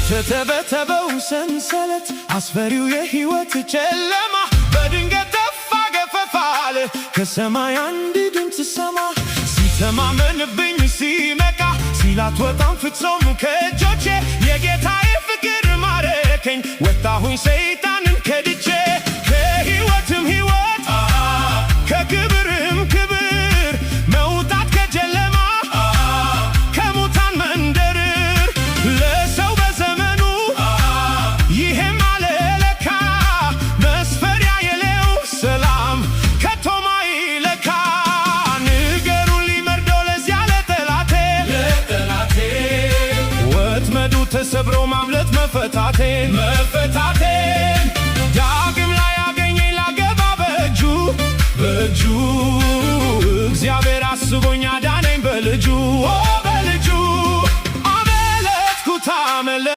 የተተበተበው ሰንሰለት አስፈሪው የሕይወት ጨለማ በድንገት ተፋ ገፈፋል። ከሰማይ አንድ ድምፅ ሰማ ሲተማመንብኝ ሲመካ ሲላት ወጣም ፍጹም ከእጆቼ የጌታዬ ፍቅር ማረከኝ። ወጣሁኝ ሰይጣንን ከድቼ ከሕይወትም ሕይወት ከክብርም ክብር መውጣት ከጨለማ ከሙታን መንደር ለሰው በዘመኑ ይሄም አለለካ መስፈሪያ የለው ሰላም ከቶማ ይለካ። ንገሩን ሊመርዶ ለዚያ ለጠላቴ ወጥመዱ ተሰብሮ ማምለጥ መፈታቴን ዳግም ላይ ያገኘኝ ላገባ በእጁ እግዚአብሔር አስቦኝ አዳነኝ በልጁ